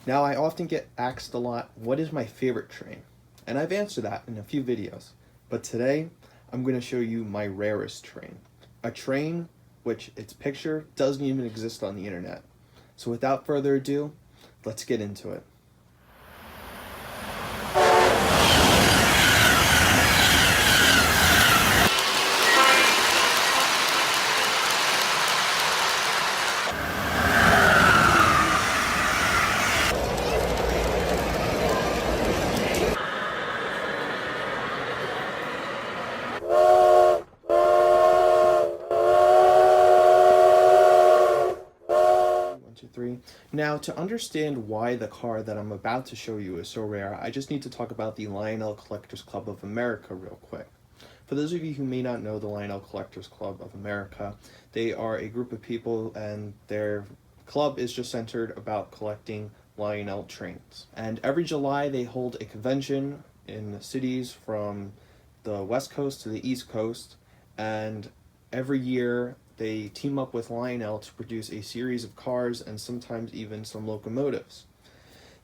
Now, I often get asked a lot, what is my favorite train? And I've answered that in a few videos. But today, I'm going to show you my rarest train. A train which its picture doesn't even exist on the internet. So without further ado, let's get into it. Now, to understand why the car that I'm about to show you is so rare, I just need to talk about the Lionel Collectors Club of America real quick. For those of you who may not know the Lionel Collectors Club of America, they are a group of people and their club is just centered about collecting Lionel trains. And every July they hold a convention in cities from the West Coast to the East Coast, and every year they team up with Lionel to produce a series of cars and sometimes even some locomotives.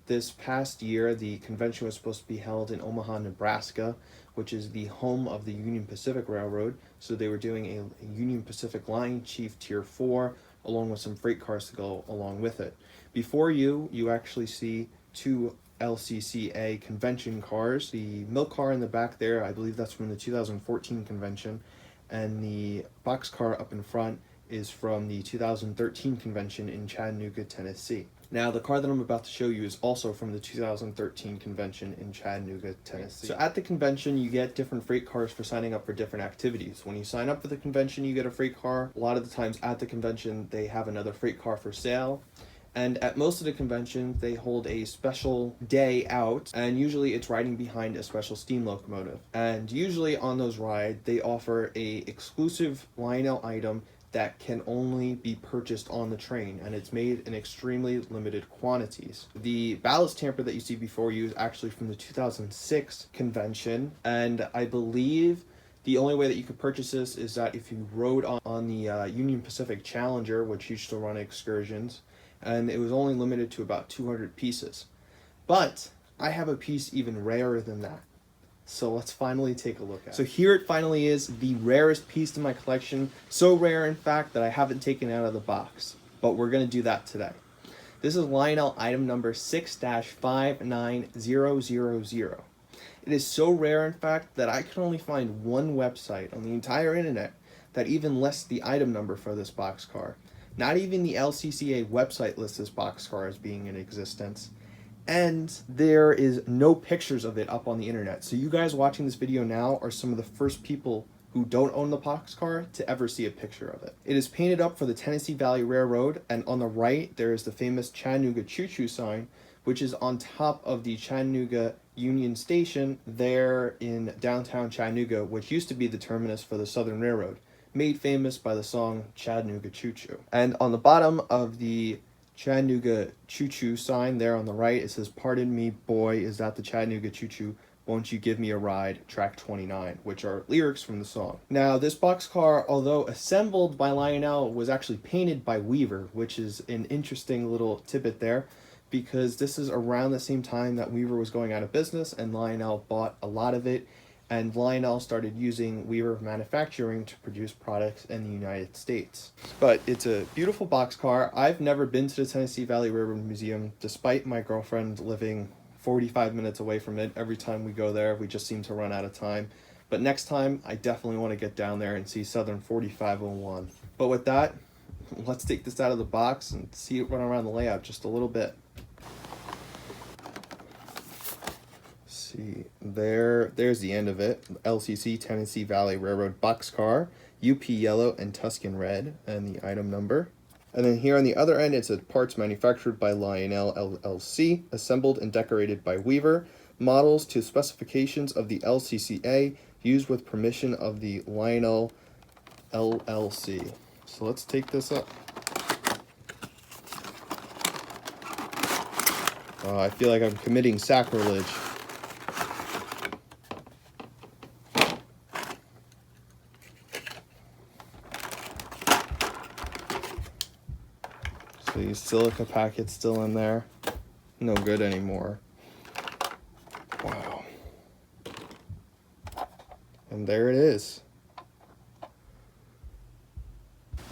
This past year, the convention was supposed to be held in Omaha, Nebraska, which is the home of the Union Pacific Railroad. So they were doing a Union Pacific Line Chief Tier 4, along with some freight cars to go along with it. Before you actually see two LCCA convention cars. The milk car in the back there, I believe that's from the 2014 convention, and the box car up in front is from the 2013 convention in Chattanooga, Tennessee. Now, the car that I'm about to show you is also from the 2013 convention in Chattanooga, Tennessee. So at the convention, you get different freight cars for signing up for different activities. When you sign up for the convention, you get a freight car. A lot of the times at the convention, they have another freight car for sale. And at most of the conventions, they hold a special day out, and usually it's riding behind a special steam locomotive. And usually on those rides, they offer a exclusive Lionel item that can only be purchased on the train, and it's made in extremely limited quantities. The Ballast Tamper that you see before you is actually from the 2006 convention, and I believe the only way that you could purchase this is that if you rode on the Union Pacific Challenger, which used to run excursions, and it was only limited to about 200 pieces. But I have a piece even rarer than that. So let's finally take a look at it. So here it finally is, the rarest piece in my collection. So rare, in fact, that I haven't taken it out of the box. But we're going to do that today. This is Lionel item number 6-59000. It is so rare, in fact, that I can only find one website on the entire internet that even lists the item number for this boxcar. Not even the LCCA website lists this boxcar as being in existence. And there is no pictures of it up on the internet. So you guys watching this video now are some of the first people who don't own the boxcar to ever see a picture of it. It is painted up for the Tennessee Valley Railroad, and on the right there is the famous Chattanooga Choo-Choo sign, which is on top of the Chattanooga Union Station there in downtown Chattanooga, which used to be the terminus for the Southern Railroad, made famous by the song Chattanooga Choo-Choo. And on the bottom of the Chattanooga Choo-Choo sign there on the right, it says, "Pardon me, boy, is that the Chattanooga Choo-Choo? Won't you give me a ride?" track 29, which are lyrics from the song. Now, this boxcar, although assembled by Lionel, was actually painted by Weaver, which is an interesting little tidbit there, because this is around the same time that Weaver was going out of business and Lionel bought a lot of it, and Lionel started using Weaver Manufacturing to produce products in the United States. But it's a beautiful boxcar. I've never been to the Tennessee Valley Railroad Museum, despite my girlfriend living 45 minutes away from it. Every time we go there, we just seem to run out of time. But next time, I definitely want to get down there and see Southern 4501. But with that, let's take this out of the box and see it run around the layout just a little bit. See, there's the end of it. LCC Tennessee Valley Railroad boxcar, UP yellow and Tuscan red, and the item number. And then here on the other end, it says parts manufactured by Lionel LLC, assembled and decorated by Weaver, models to specifications of the LCCA, used with permission of the Lionel LLC. So let's take this up. Oh, I feel like I'm committing sacrilege. So the silica packet's still in there. no good anymore. Wow. And there it is.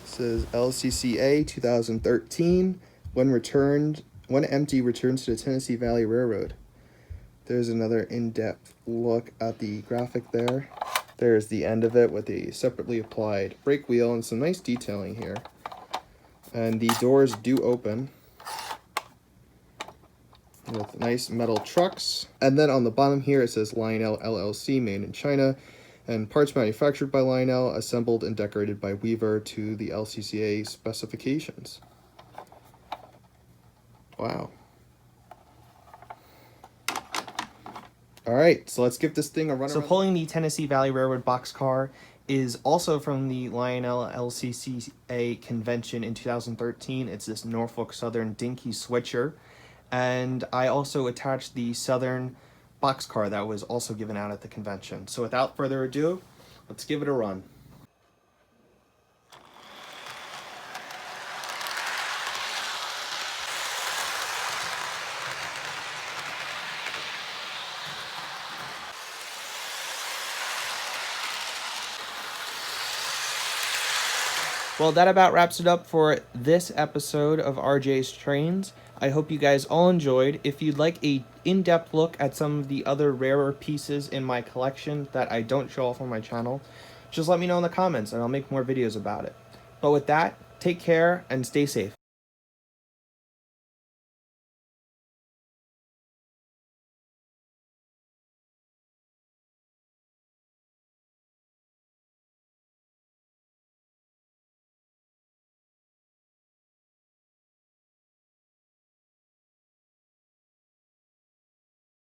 This is LCCA 2013. When empty, returns to the Tennessee Valley Railroad. There's another in-depth look at the graphic there. There's the end of it with a separately applied brake wheel and some nice detailing here. And the doors do open with nice metal trucks. And then on the bottom here it says Lionel LLC, made in China, and parts manufactured by Lionel, assembled and decorated by Weaver to the LCCA specifications. Wow. All right, so let's give this thing a run. So pulling the Tennessee Valley Railroad boxcar is also from the Lionel LCCA convention in 2013. It's this Norfolk Southern dinky switcher. And I also attached the Southern boxcar that was also given out at the convention. So without further ado, let's give it a run. Well, that about wraps it up for this episode of RJ's Trains. I hope you guys all enjoyed. If you'd like a in-depth look at some of the other rarer pieces in my collection that I don't show off on my channel, just let me know in the comments and I'll make more videos about it. But with that, take care and stay safe.